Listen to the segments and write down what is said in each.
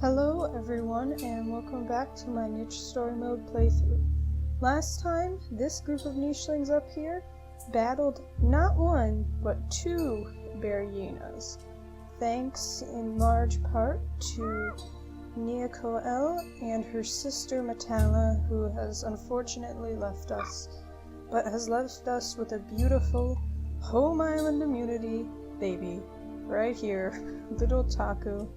Hello everyone, and welcome back to my niche story mode playthrough. Last time, this group of nichelings up here battled not one, but two bear hyenas, thanks in large part to Nnakoel and her sister Matala, who has unfortunately left us, but has left us with a beautiful home island immunity baby right here, little Taku,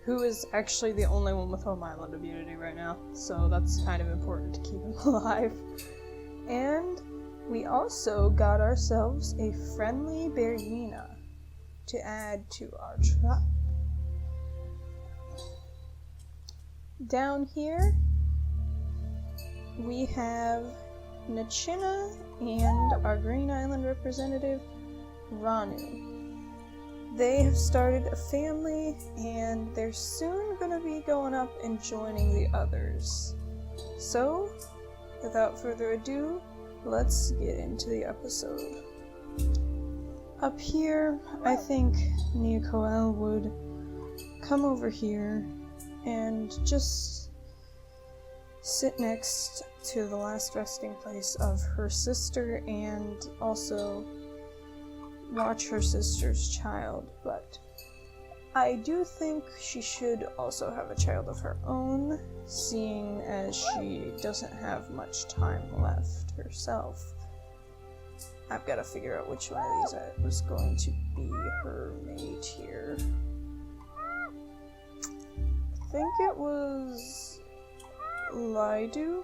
who is actually the only one with home island immunity right now, so that's kind of important to keep him alive. And we also got ourselves a friendly bear hyena to add to our tribe. Down here, we have Nachina and our Green Island representative, Ranu. They have started a family, and they're soon going to be going up and joining the others. So, without further ado, let's get into the episode. Up here, I think Nnakoel would come over here and just sit next to the last resting place of her sister and also watch her sister's child, but I do think she should also have a child of her own, seeing as she doesn't have much time left herself. I've got to figure out which one of these was going to be her mate here. I think it was Liduk.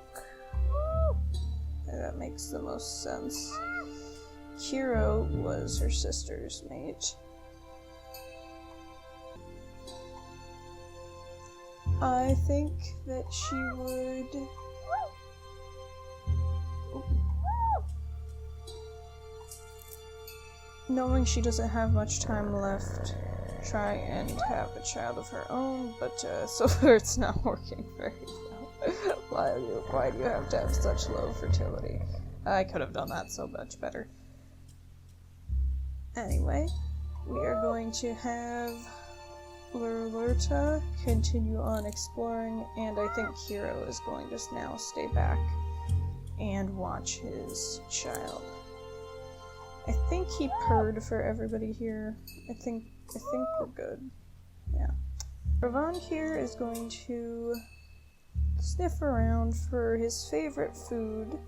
That makes the most sense. Kiro was her sister's mate. I think that she would... Knowing she doesn't have much time left, try and have a child of her own, but so far it's not working very well. Why do you have to have such low fertility? I could have done that so much better. Anyway, we are going to have Lurlurta continue on exploring, and I think Kiro is going to now stay back and watch his child. I think he purred for everybody here. I think we're good. Yeah. Rovankir is going to sniff around for his favorite food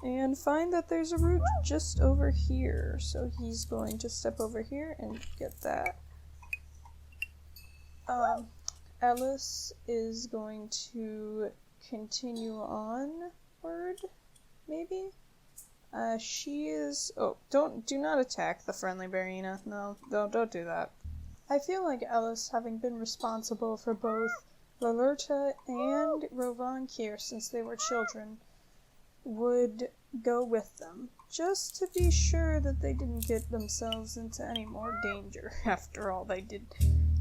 and find that there's a root just over here, so he's going to step over here and get that. Elis is going to continue onward, maybe? She is... Oh, do not attack the friendly bear hyena. No, don't do that. I feel like Elis, having been responsible for both Lurlurta and Rovankir since they were children, would go with them, just to be sure that they didn't get themselves into any more danger. After all, they did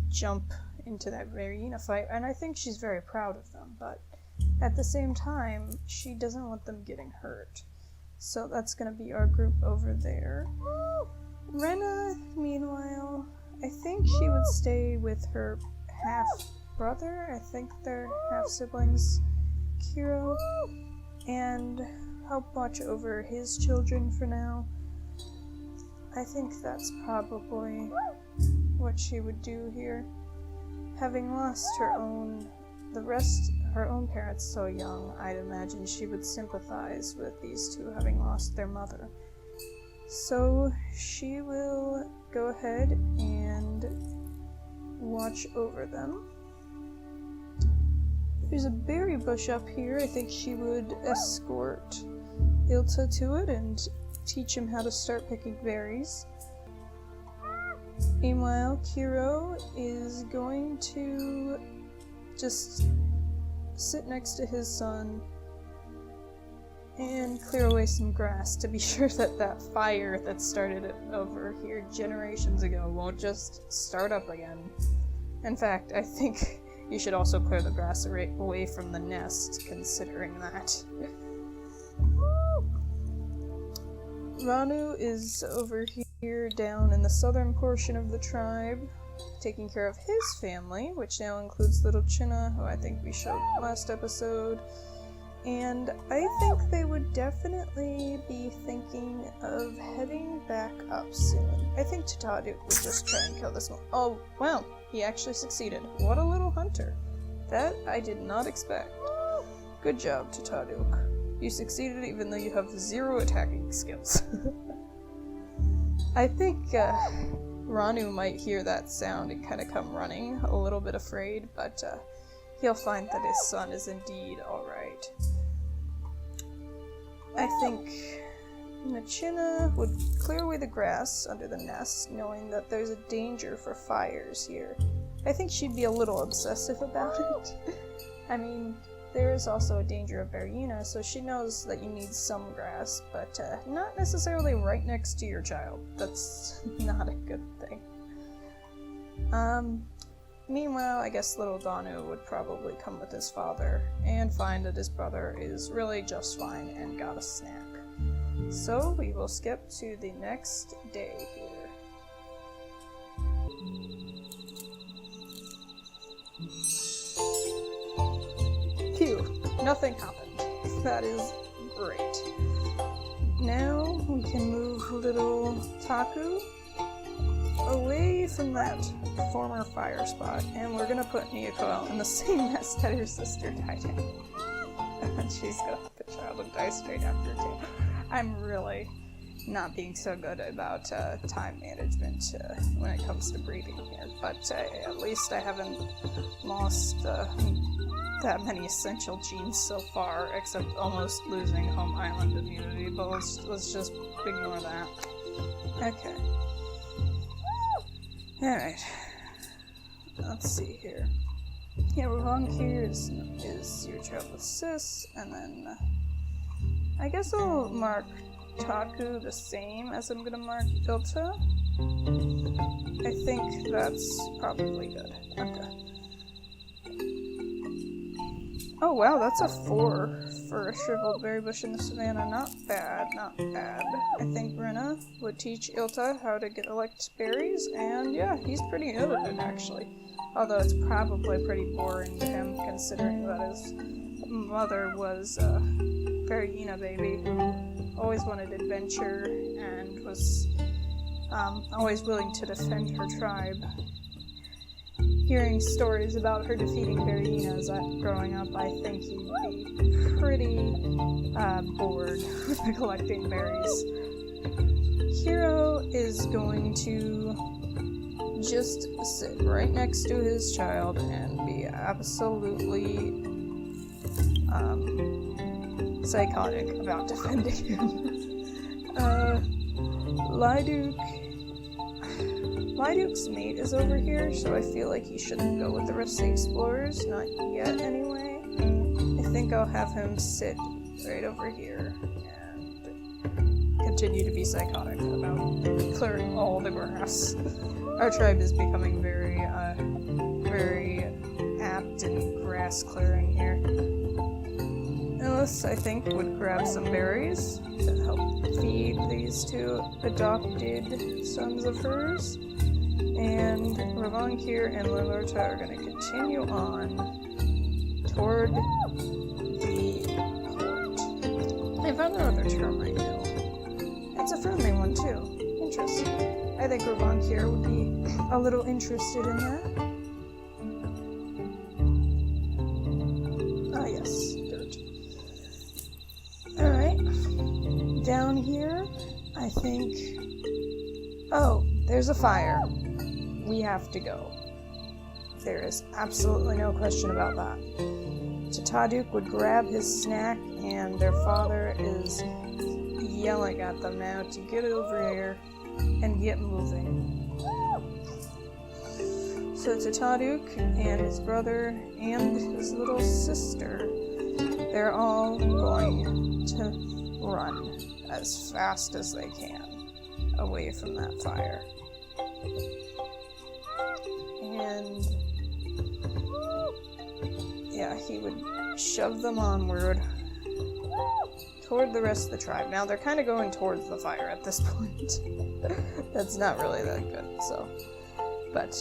jump into that hyena fight, and I think she's very proud of them, but at the same time, she doesn't want them getting hurt. So that's gonna be our group over there. Rena, meanwhile, I think she would stay with her half-brother, I think they're half-siblings, Kiro, and help watch over his children for now. I think that's probably what she would do here. Having lost her own parents so young, I'd imagine she would sympathize with these two having lost their mother. So she will go ahead and watch over them. There's a berry bush up here. I think she would escort Ilta to it and teach him how to start picking berries. Meanwhile, Kiro is going to just sit next to his son and clear away some grass to be sure that that fire that started over here generations ago won't just start up again. In fact, I think you should also clear the grass away from the nest, considering that. Ranu is over here down in the southern portion of the tribe, taking care of his family, which now includes little Chinna, who I think we showed last episode. And I think they would definitely be thinking of heading back up soon. I think Tataduk would just try and kill this one. Oh, well, he actually succeeded. What a little hunter. That I did not expect. Good job, Tataduk. You succeeded even though you have 0 attacking skills. I think Ranu might hear that sound and kind of come running, a little bit afraid, but he'll find that his son is indeed alright. I think Chinna would clear away the grass under the nest, knowing that there's a danger for fires here. I think she'd be a little obsessive about it. I mean, there is also a danger of Bergina, so she knows that you need some grass, but not necessarily right next to your child. That's not a good thing. Meanwhile, I guess little Danu would probably come with his father and find that his brother is really just fine and got a snack. So we will skip to the next day here. Phew, nothing happened. That is great. Now we can move little Taku away from that former fire spot, and we're gonna put Nnakoel in the same nest that her sister died in. And she's gonna have the child and die straight after too. I'm really not being so good about time management when it comes to breeding here, but at least I haven't lost that many essential genes so far, except almost losing home island immunity, but let's just ignore that. Okay. Alright. Let's see here. Yeah, Rovankir is your child with cis, and then I guess I'll mark Taku the same as I'm gonna mark Ilta. I think that's probably good. Okay. Oh wow, that's a 4 for a shriveled berry bush in the savannah. Not bad, not bad. I think Rena would teach Ilta how to collect berries, and yeah, he's pretty good at it actually. Although it's probably pretty boring to him, considering that his mother was a Bergina baby who always wanted adventure and was always willing to defend her tribe. Hearing stories about her defeating Berginas growing up, I think he would be pretty bored with collecting berries. Hiro is going to just sit right next to his child and be absolutely psychotic about defending him. Liduk's mate is over here, so I feel like he shouldn't go with the rest of the explorers, not yet anyway. I think I'll have him sit right over here and continue to be psychotic about clearing all the grass. Our tribe is becoming very apt in grass clearing here. Elis, I think, would grab some berries to help feed these 2 adopted sons of hers. And Rovankir and Lurlurta are going to continue on toward the port. I found another termite hill. It's a friendly one, too. Interesting. I think Rovankir would be a little interested in that. Ah, yes, dirt. Alright. Down here, I think... Oh, there's a fire. We have to go. There is absolutely no question about that. Tataduk would grab his snack, and their father is yelling at them now to get over here and get moving. So Tataduk and his brother and his little sister, they're all going to run as fast as they can away from that fire. And yeah, he would shove them onward toward the rest of the tribe. Now they're kind of going towards the fire at this point. That's not really that good, so. But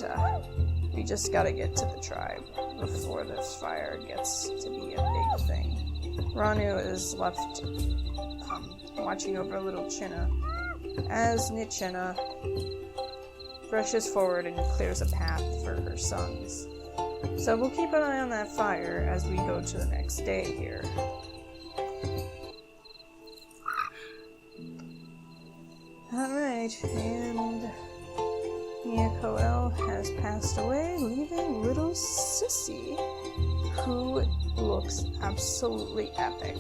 we just gotta get to the tribe before this fire gets to be a big thing. Ranu is left watching over little Chinna as Nichina rushes forward and clears a path for her sons. So we'll keep an eye on that fire as we go to the next day here. Alright, and Nnakoel has passed away, leaving little Sissy, who looks absolutely epic.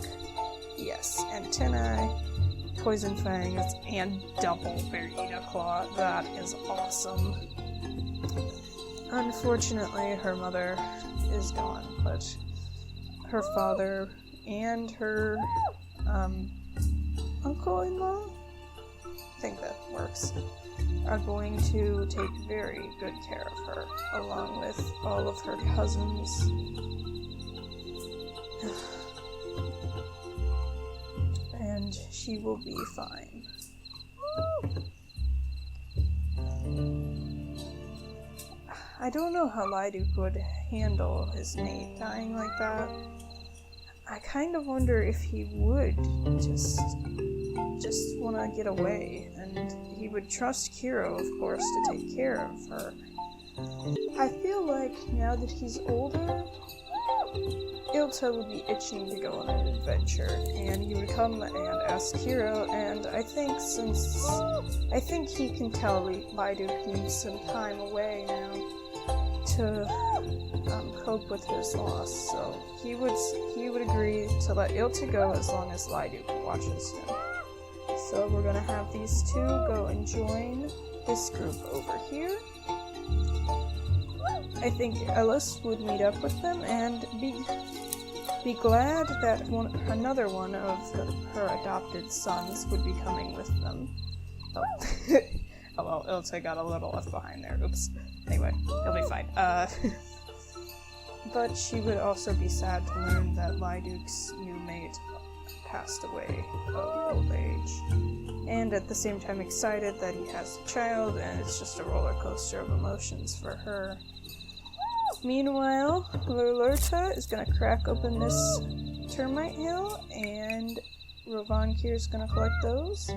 Yes, and Tenai, Poison Fangs, and double Verena Claw. That is awesome. Unfortunately, her mother is gone, but her father and her uncle-in-law, I think that works, are going to take very good care of her, along with all of her cousins. And she will be fine. I don't know how Liduk would handle his mate dying like that. I kind of wonder if he would just want to get away, and he would trust Kiro, of course, to take care of her. I feel like now that he's older, Ilta would be itching to go on an adventure, and he would come and ask Kiro, and I think he can tell Liduk needs some time away now to cope with his loss, so he would agree to let Ilta go as long as Liduk watches him. So we're gonna have these two go and join this group over here. I think Elis would meet up with them and be glad that another one of her adopted sons would be coming with them. Oh, oh well, Ilta got a little left behind there. Oops. Anyway, he'll be fine. But she would also be sad to learn that Liduk's new mate passed away of old age. And at the same time excited that he has a child, and it's just a roller coaster of emotions for her. Meanwhile, Lurlurta is gonna crack open this termite hill, and Rovankir is gonna collect those.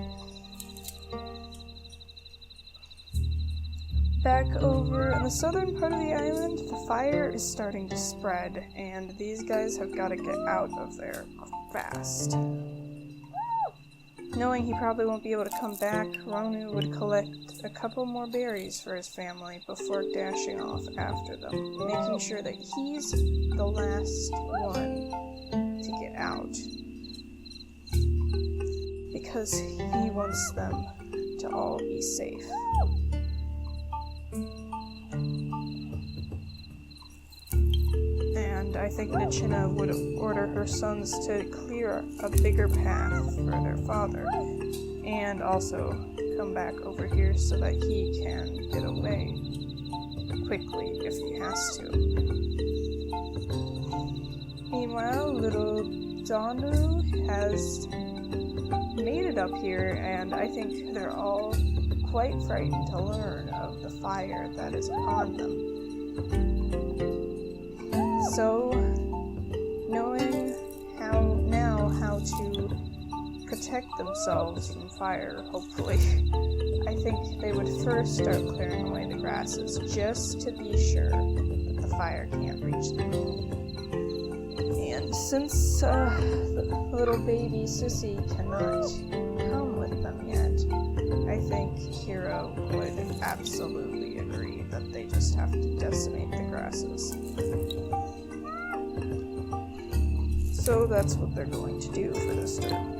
Back over in the southern part of the island, the fire is starting to spread, and these guys have got to get out of there fast. Knowing he probably won't be able to come back, Ronu would collect a couple more berries for his family before dashing off after them, making sure that he's the last one to get out. Because he wants them to all be safe. And I think Nichina would order her sons to clear a bigger path for their father, and also come back over here so that he can get away quickly if he has to. Meanwhile, little Donu has made it up here, and I think they're all quite frightened to learn of the fire that is upon them. So, knowing how to protect themselves from fire, hopefully, I think they would first start clearing away the grasses, just to be sure that the fire can't reach them. And since the little baby Sissy cannot come with them yet, I think Hiro would absolutely agree that they just have to decimate the grasses. So that's what they're going to do for this turn.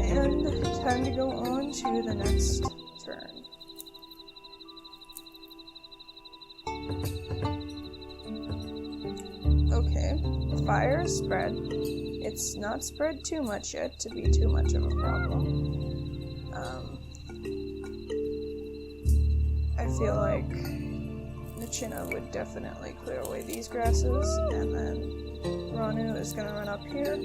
And time to go on to the next turn. Okay, the fire is spread. It's not spread too much yet to be too much of a problem. I feel like Nichina would definitely clear away these grasses, and then Ranu is going to run up here.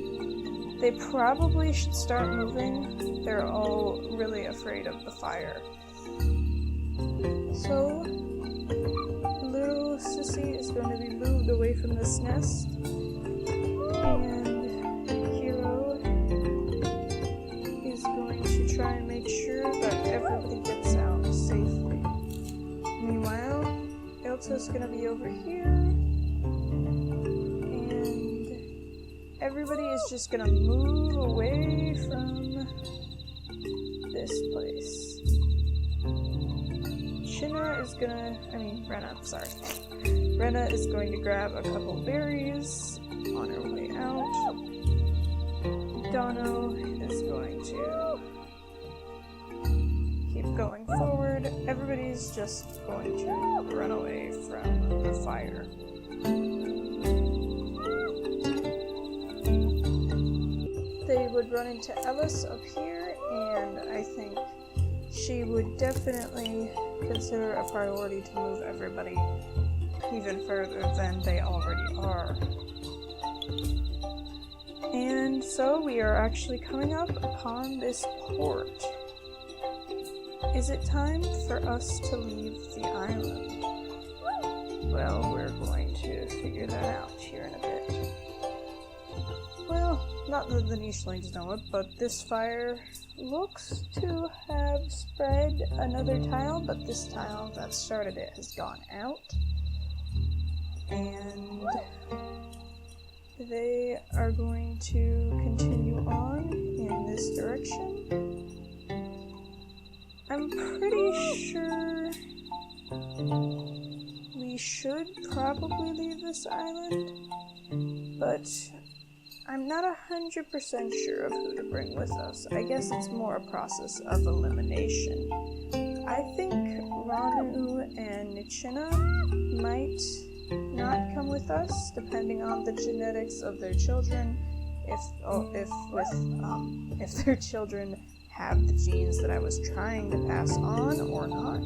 They probably should start moving. They're all really afraid of the fire. So, little Sissy is going to be moved away from this nest, and Hero is going to try and make sure that everybody gets out safely. Meanwhile, Elta's going to be over here, and everybody is just going to move away from this place. Renna is going to grab a couple berries on her way out. Dono is going to keep going forward. Everybody's just going to run away from the fire. They would run into Elis up here, and I think she would definitely consider a priority to move everybody even further than they already are. And so we are actually coming up upon this port. Is it time for us to leave the island? Well, we're going to figure that out here in a bit. Well, not that the Nishlings know it, but this fire looks to have spread another tile, but this tile that started it has gone out. And they are going to continue on in this direction. I'm pretty sure we should probably leave this island, but I'm not 100% sure of who to bring with us. I guess it's more a process of elimination. I think Ranu and Nichina might not come with us, depending on the genetics of their children. If their children have the genes that I was trying to pass on or not.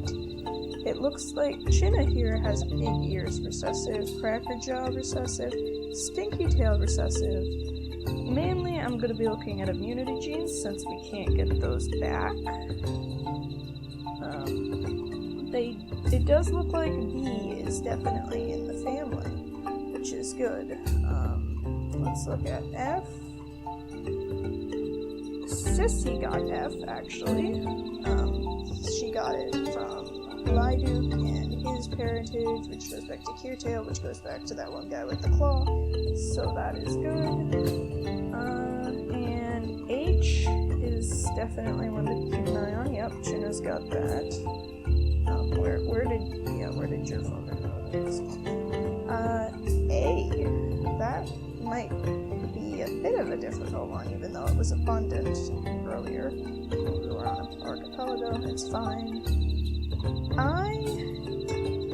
It looks like Chinna here has big ears recessive, cracker jaw recessive, stinky tail recessive. Mainly, I'm going to be looking at immunity genes since we can't get those back. It does look like B is definitely in the family, which is good. Let's look at F. Sissy got F, actually. She got it from Liduk and his parentage, which goes back to Kirtail, which goes back to that one guy with the claw. So that is good. And H is definitely one to keep an eye on. Yep, Chinna's got that. Where did your father know this? A. That might be a bit of a difficult one, even though it was abundant earlier. We were on an archipelago, it's fine.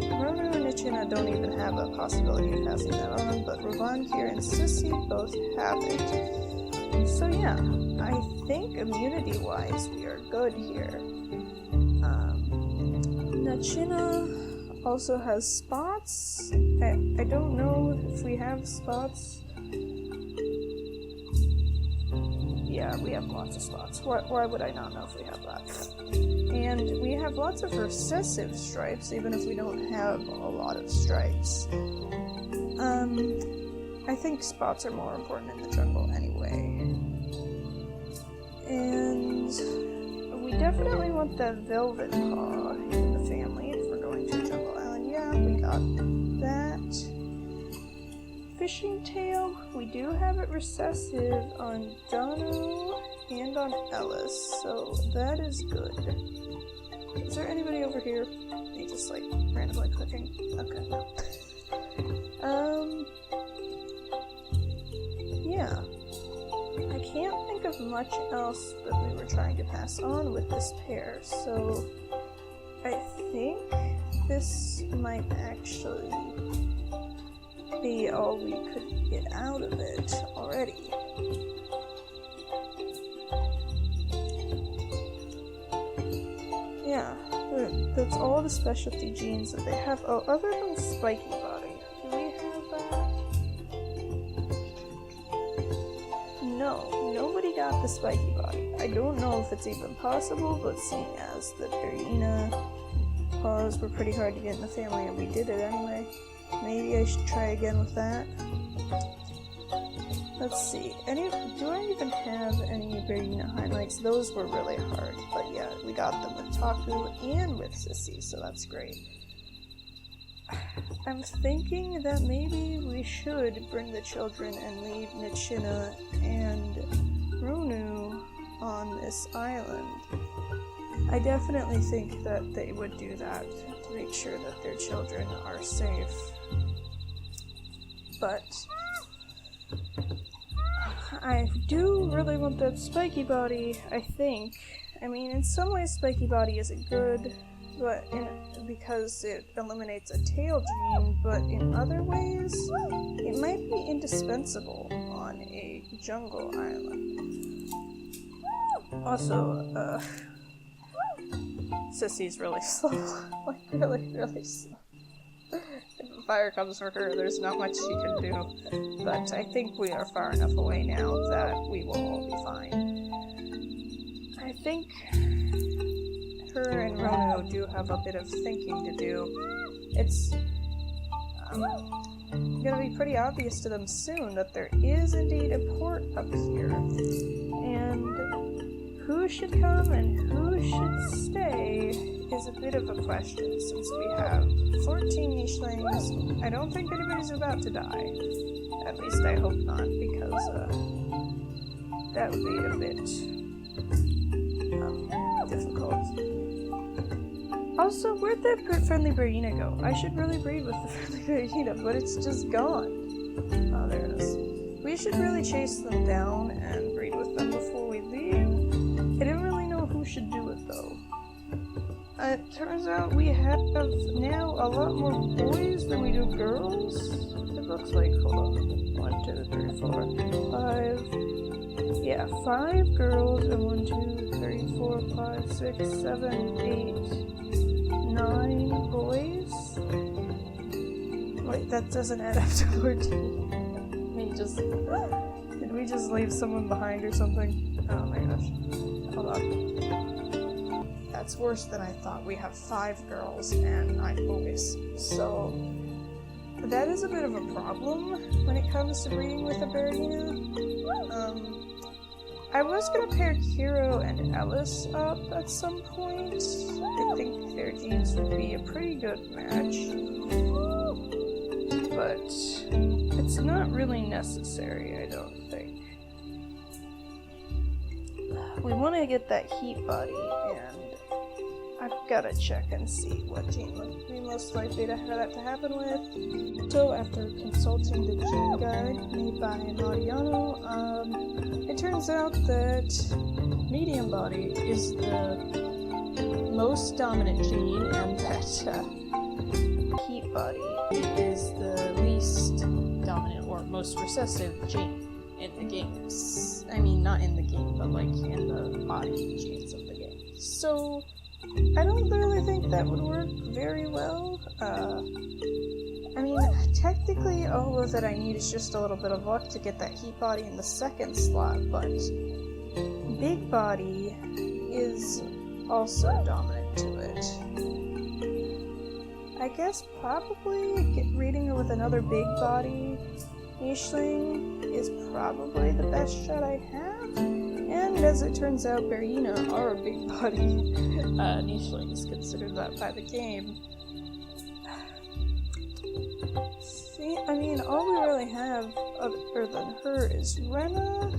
Ronu and Nichina don't even have a possibility of passing that on, but Rovankir and Sissy both have it. So yeah, I think immunity-wise we are good here. Nichina also has spots. I don't know if we have spots. Yeah, we have lots of spots. Why would I not know if we have that? And we have lots of recessive stripes, even if we don't have a lot of stripes. I think spots are more important in the jungle anyway. And we definitely want the velvet paw in the family if we're going to a jungle island. Yeah, we got that. Fishing tail, we do have it recessive on Dono and on Elis, so that is good. Is there anybody over here? They just like randomly clicking. Okay, no. Yeah. I can't think of much else that we were trying to pass on with this pair, so I think this might actually be all we could get out of it already. Yeah, that's all the specialty genes that they have. Oh, other than spiky body, do we have that? No, nobody got the spiky body. I don't know if it's even possible, but seeing as the Darina paws were pretty hard to get in the family, and we did it anyway. Maybe I should try again with that. Let's see. Do I even have any Berina highlights? Those were really hard, but yeah, we got them with Taku and with Sissy, so that's great. I'm thinking that maybe we should bring the children and leave Nichina and Ronu on this island. I definitely think that they would do that to make sure that their children are safe. But I do really want that spiky body, I think. I mean, in some ways spiky body isn't good, but because it eliminates a tail gene, but in other ways, it might be indispensable on a jungle island. Also, Sissy's really slow. Like, really, really slow. If fire comes for her, there's not much she can do. But I think we are far enough away now that we will all be fine. I think her and Ronu do have a bit of thinking to do. It's gonna be pretty obvious to them soon that there is indeed a port up here. And who should come and who should stay is a bit of a question, since we have 14 nichelings. I don't think anybody's about to die. At least I hope not, because that would be a bit difficult. Also, where'd that friendly Berina go? I should really breed with the friendly Berina, but it's just gone. Oh, there it is. We should really chase them down and breed with them before we leave. I didn't really know who should do it, though. It turns out we have now a lot more boys than we do girls. It looks like, hold on, 1, 2, 3, 4, 5. Yeah, 5 girls and 1, 2, 3, 4, 5, 6, 7, 8, 9 boys. Wait, that doesn't add up to 14. Did we just leave someone behind or something? Oh my gosh. Hold on. That's worse than I thought. We have 5 girls and 9 boys. So that is a bit of a problem when it comes to breeding with a Berina. I was gonna pair Kiro and Elis up at some point. I think their genes would be a pretty good match. But it's not really necessary, I don't think. We want to get that heat body, and I've got to check and see what gene would be most likely to have that to happen with. So after consulting the gene guide made by Mariano, it turns out that medium body is the most dominant gene, and that heat body is the least dominant or most recessive gene in the games. I mean, not in the game, but like in the body genes of the game. So I don't really think that would work very well. I mean, technically all that I need is just a little bit of luck to get that heat body in the second slot, but big body is also dominant to it. I guess probably reading with another big body nicheling is probably the best shot I have. And as it turns out, Berina are big body nichelings, considered that by the game. See, I mean, all we really have other than her is Rena,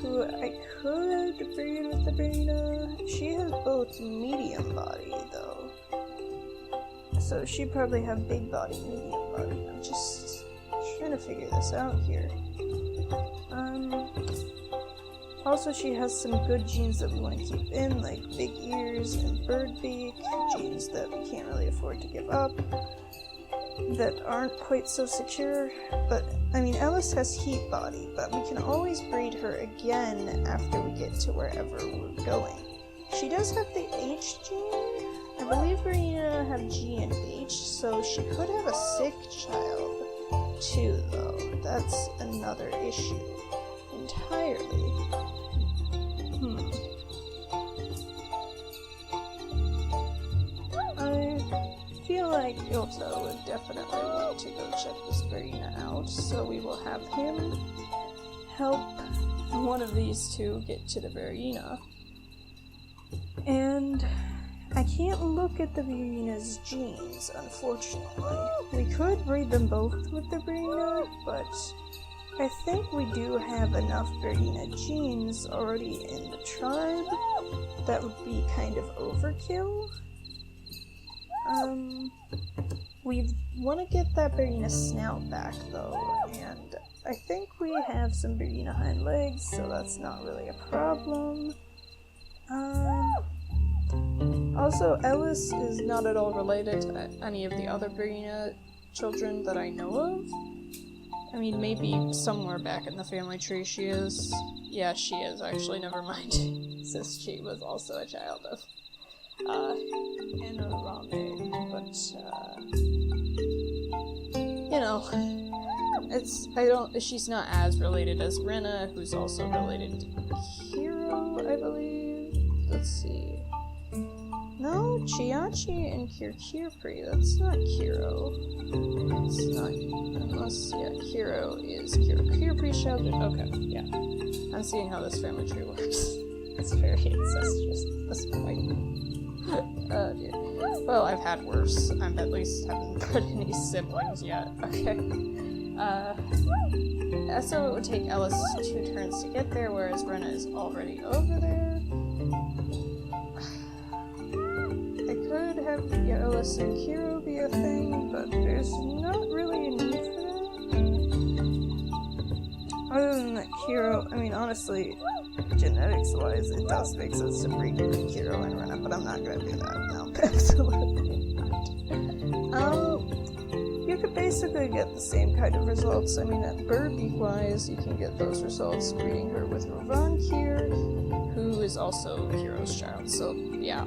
who I could breed with the Berina. She has both medium body, though. So she'd probably have big body, medium body. I'm just trying to figure this out here. Also, she has some good genes that we want to keep in, like big ears and bird beak, genes that we can't really afford to give up, that aren't quite so secure. But, I mean, Elis has heat body, but we can always breed her again after we get to wherever we're going. She does have the H gene. I believe Berina have G and H, so she could have a sick child too, though. That's another issue entirely. feel like Ilta would definitely want to go check this Verena out, so we will have him help one of these two get to the Verena. And I can't look at the Verena's genes, unfortunately. We could breed them both with the Verena, but I think we do have enough Verena genes already in the tribe. That would be kind of overkill. We want to get that Verena snout back, though, and I think we have some Verena hind legs, so that's not really a problem. Also, Elis is not at all related to any of the other Verena children that I know of. I mean, maybe somewhere back in the family tree she is. Yeah, she is, actually, never mind. Since she was also a child of Nnakoel, but you know, she's not as related as Rena, who's also related to Kiro, I believe. Let's see. No, Chiachi and Kirkirpri, that's not Kiro. It's not, unless, yeah, Kiro is Kirkirpri's child. Okay, yeah. I'm seeing how this family tree works. It's very incestuous at this point. Oh dear. Well, I've had worse. I at least haven't put any siblings yet. Okay. So it would take Elis 2 turns to get there, whereas Rena is already over there. I could have Elis and Kiro be a thing, but there's not really a need for that. Other than that, Kiro, I mean, honestly, genetics-wise, it does make sense to breed Kiro and Rena, but I'm not gonna do that. No, absolutely not. You could basically get the same kind of results. I mean, at bird beak-wise, you can get those results breeding her with Rovankir, who is also Kiro's child, so, yeah.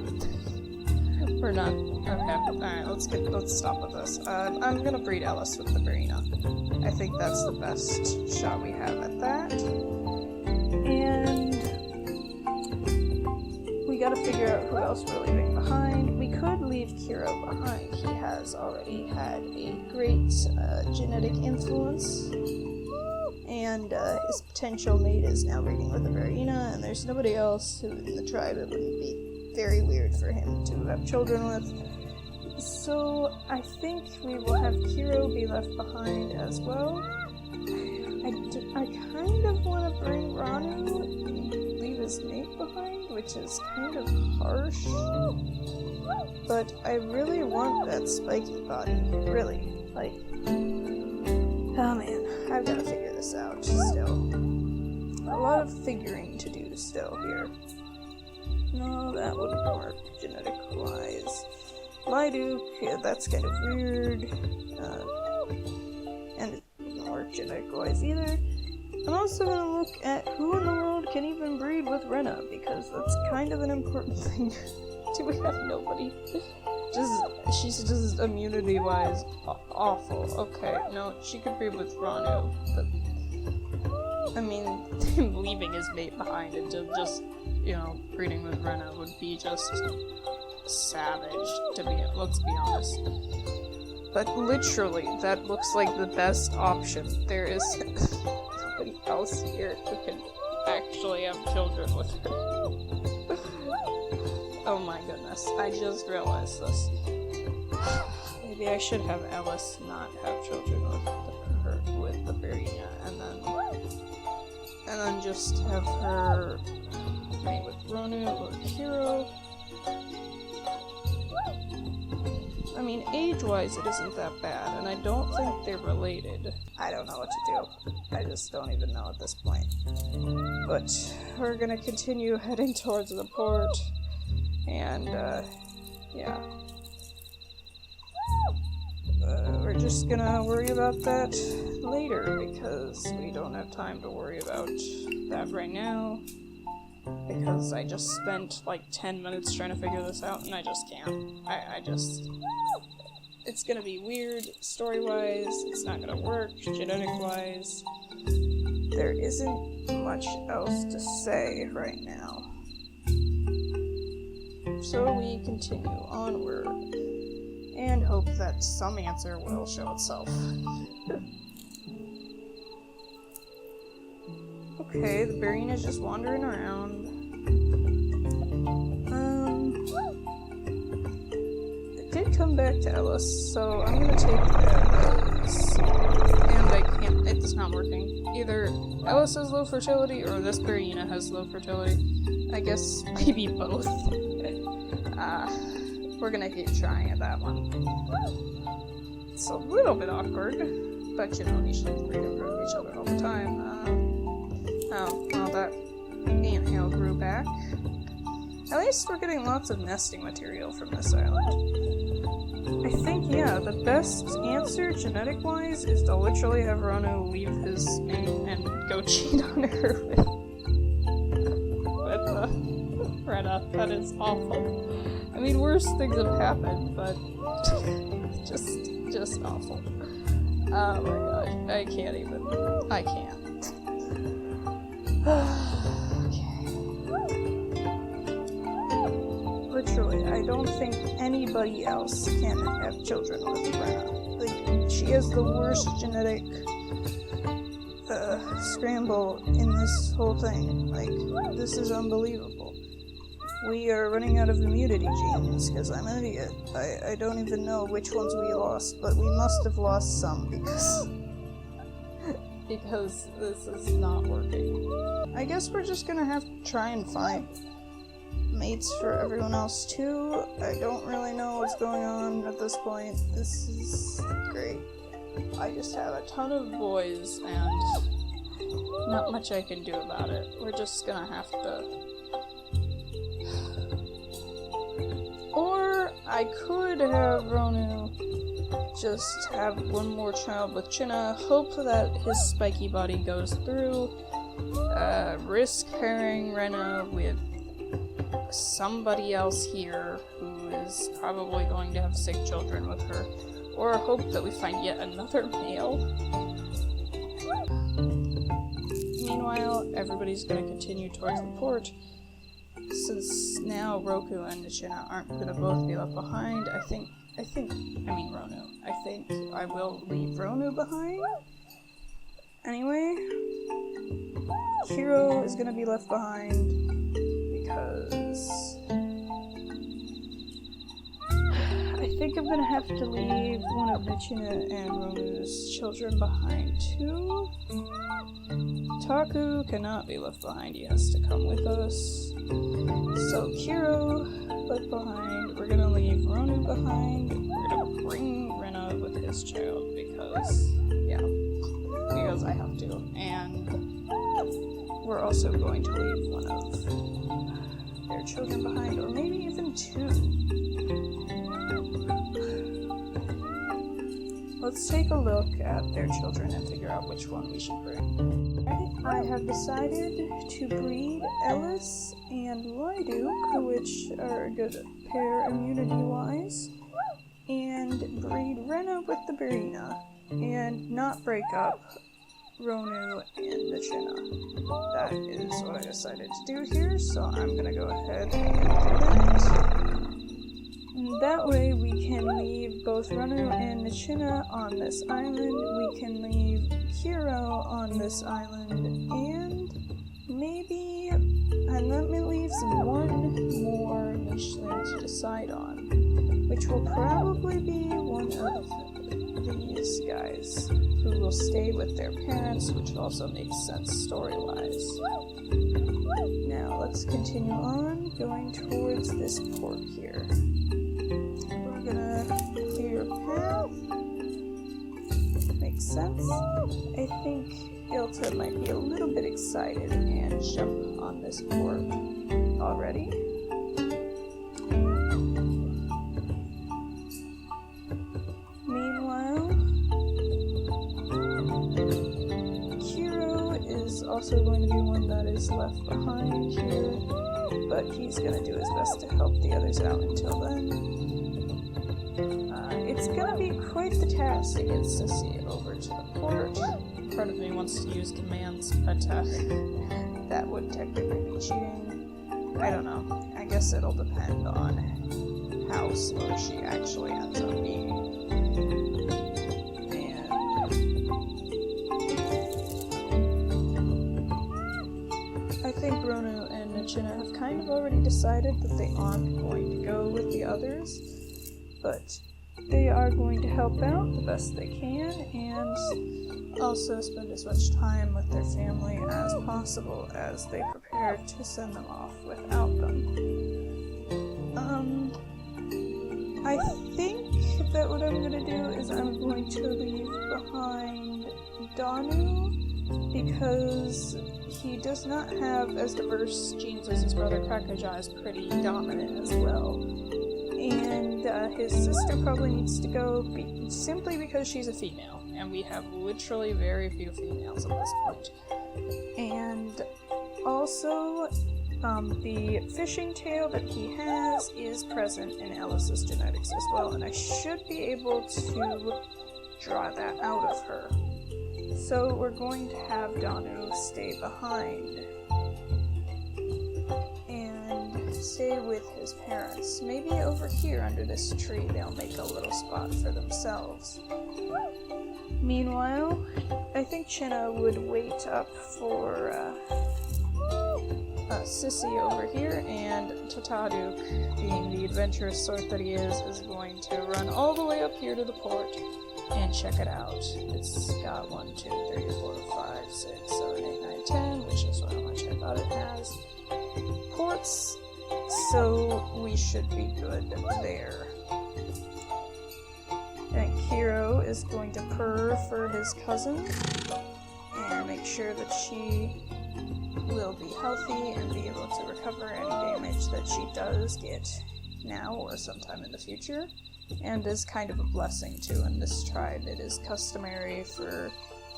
We're not. Okay, alright, let's stop with this. I'm gonna breed Elis with the Verena. I think that's the best shot we have at that. And we gotta figure out who else we're leaving behind. We could leave Kiro behind. He has already had a great genetic influence. And his potential mate is now breeding with the Verena, and there's nobody else who in the tribe it wouldn't be very weird for him to have children with. So I think we will have Kiro be left behind as well. I kind of want to bring Ranu and leave his mate behind, which is kind of harsh. But I really want that spiky body. Really. Like, oh man, I've got to figure this out still. A lot of figuring to do still here. No, that wouldn't work genetic-wise. Liduk, yeah, that's kind of weird. And it wouldn't work genetic-wise either. I'm also going to look at who in the world can even breed with Rena, because that's kind of an important thing. Do we have nobody? She's just immunity-wise awful. Okay, no, she could breed with Ranu. But, I mean, him leaving his mate behind and just, you know, breeding with Rena would be just savage, let's be honest. But literally, that looks like the best option. There is nobody else here who can actually have children with her. Oh my goodness, I just realized this. Maybe I should have Elis not have children with the Verena, and then just have her mate with Ronu or Kiro. I mean, age-wise, it isn't that bad, and I don't think they're related. I don't know what to do. I just don't even know at this point. But we're gonna continue heading towards the port, and, yeah. We're just gonna worry about that later, because we don't have time to worry about that right now. Because I just spent like 10 minutes trying to figure this out, and I just can't. It's gonna be weird story-wise, it's not gonna work genetic-wise. There isn't much else to say right now. So we continue onward. and hope that some answer will show itself. Okay, the Barina's just wandering around. It did come back to Elis, so I'm gonna take Elis. And I can't, it's not working. Either Elis has low fertility or this Barina has low fertility. I guess maybe both. We're gonna keep trying at that one. It's a little bit awkward, but you know, usually they improve each other all the time. Oh, well, that anthill grew back. At least we're getting lots of nesting material from this island. I think, yeah, the best answer, genetic-wise, is to literally have Ronu leave his mate and go cheat on her with Rena. That is awful. I mean, worse things have happened, but just awful. Oh my gosh, I can't. Okay. Literally, I don't think anybody else can have children with Rena. Like, she has the worst genetic scramble in this whole thing. Like, this is unbelievable. We are running out of immunity genes, because I'm an idiot. I don't even know which ones we lost, but we must have lost some, because this is not working. I guess we're just gonna have to try and find mates for everyone else too. I don't really know what's going on at this point. This is great. I just have a ton of boys, and not much I can do about it. We're just gonna have to... Or I could have Ronu just have one more child with Chinna, hope that his spiky body goes through, risk pairing Rena with somebody else here who is probably going to have sick children with her, or hope that we find yet another male. Meanwhile, everybody's going to continue towards the port. Since now Roku and Chinna aren't going to both be left behind, I think Ronu. I think I will leave Ronu behind. Anyway, Hiro is going to be left behind because I think I'm going to have to leave one of Chinna and Ronu's children behind too. Taku cannot be left behind, he has to come with us. So Hiro left behind, we're gonna leave Ronu behind, we're gonna bring Rena with his child because I have to. And we're also going to leave one of their children behind, or maybe even two. Let's take a look at their children and figure out which one we should bring. I have decided to breed Elis and Liduk, which are a good pair immunity-wise, and breed Rena with the Barina, and not break up Ronu and the Chinna. That is what I decided to do here, so I'm gonna go ahead and do that. And that way we can leave both Ronu and Chinna on this island, we can leave Hiro on this island, and that leaves one more nicheling to decide on, which will probably be one of these guys, who will stay with their parents, which also makes sense story-wise. Now let's continue on, going towards this port here. We're gonna clear your path. Makes sense. I think Ilta might be a little bit excited and jump on this port already. Meanwhile, Hiro is also going to be one that is left behind here, but he's going to do his best to help the others out until then. It's going to be quite the task to get Sissy over to the port. Part of me wants to use commands, but that would technically be cheating. I don't know. I guess it'll depend on how slow she actually ends up being. And I think Ronu and Nachina have kind of already decided that they aren't going to go with the others, but they are going to help out the best they can and also spend as much time with their family as possible as they prepare to send them off without them. I think that what I'm going to do is I'm going to leave behind Danu because he does not have as diverse genes as his brother. Krakaja is pretty dominant as well. And his sister probably needs to go simply because she's a female, and we have literally very few females at this point. And also, the fishing tail that he has is present in Elis's genetics as well, and I should be able to draw that out of her. So we're going to have Danu stay behind and stay with his parents. Maybe over here under this tree they'll make a little spot for themselves. Meanwhile, I think Chinna would wait up for Sissy over here, and Tataduk, being the adventurous sort that he is going to run all the way up here to the port and check it out. It's got 1, 2, 3, 4, 5, 6, 7, 8, 9, 10, which is how much I thought it has. Ports, so we should be good there. And Kiro is going to purr for his cousin and make sure that she will be healthy and be able to recover any damage that she does get now or sometime in the future, and is kind of a blessing too. In this tribe, it is customary for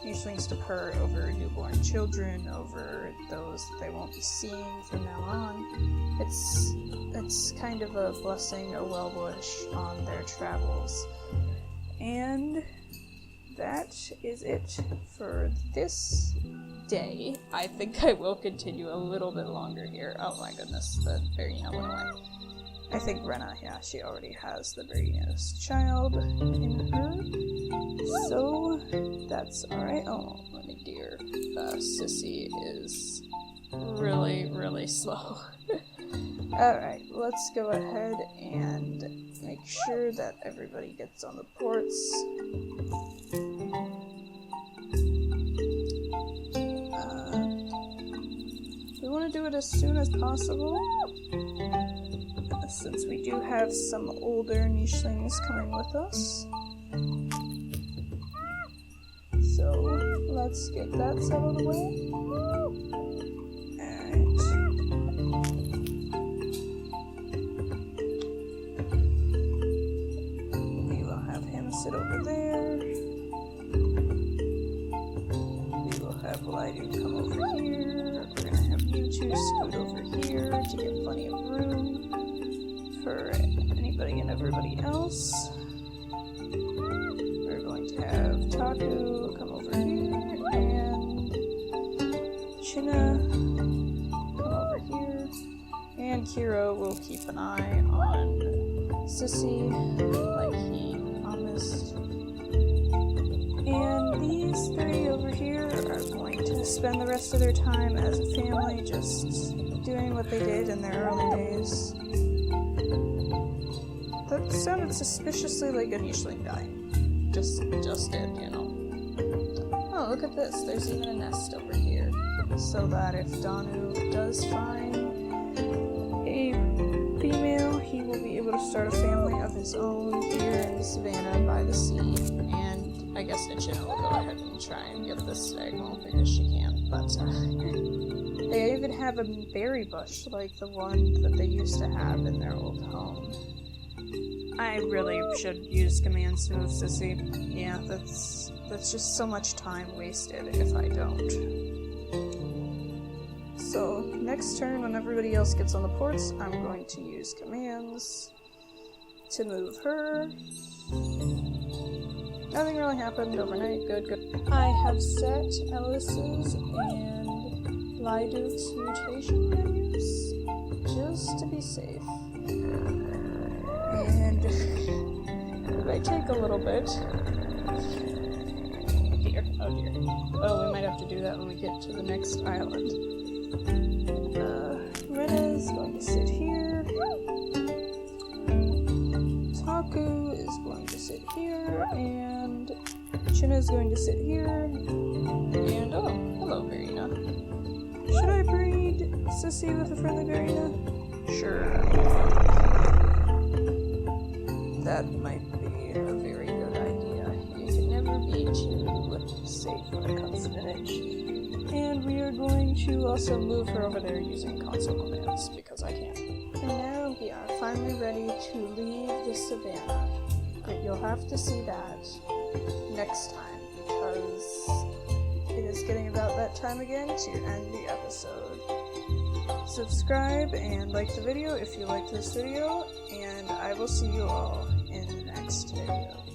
Nishlings to purr over newborn children, over those that they won't be seeing from now on. It's kind of a blessing, a well-wish on their travels. And that is it for this day. I think I will continue a little bit longer here. Oh my goodness, the Verina went away. I think Rena, yeah, she already has the Verina's child in her. So, that's alright. Oh, my dear Sissy is really, really slow. Alright, let's go ahead and make sure that everybody gets on the ports. We want to do it as soon as possible, since we do have some older Nishlings coming with us. So, let's get that settled away. Alright. We will have him sit over there. We will have Liduk come over here. We're gonna have you two scoot over here to get plenty of room for anybody and everybody else. We're going to have Taku come over here, and Chinna come over here, and Kiro will keep an eye on Sissy like he promised. And these three over here are going to spend the rest of their time as a family just doing what they did in their early days. That sounded suspiciously like a Nishling dying. Just did, you know. Oh, look at this. There's even a nest over here. So that if Danu does find a female, he will be able to start a family of his own here in the savannah by the sea. And I guess Nachina will go ahead and try and get this stagmole because she can. But they even have a berry bush like the one that they used to have in their old home. I really should use commands to move Sissy. Yeah, that's just so much time wasted if I don't. So, next turn when everybody else gets on the ports, I'm going to use commands to move her. Nothing really happened overnight. Good. I have set Elis's and Liduk's mutation values just to be safe. And it might take a little bit. Dear, oh dear. Oh, we might have to do that when we get to the next island. Rena is going to sit here. Taku is going to sit here, and Chinna is going to sit here. And oh, hello, Verena. Should I breed Sissy with a friendly Verena? Sure. That might be a very good idea. You can never be too safe when it comes to vintage. And we are going to also move her over there using console commands, because I can. And now we are finally ready to leave the savannah. But you'll have to see that next time, because it is getting about that time again to end the episode. Subscribe and like the video if you liked this video, and I will see you all in the next video.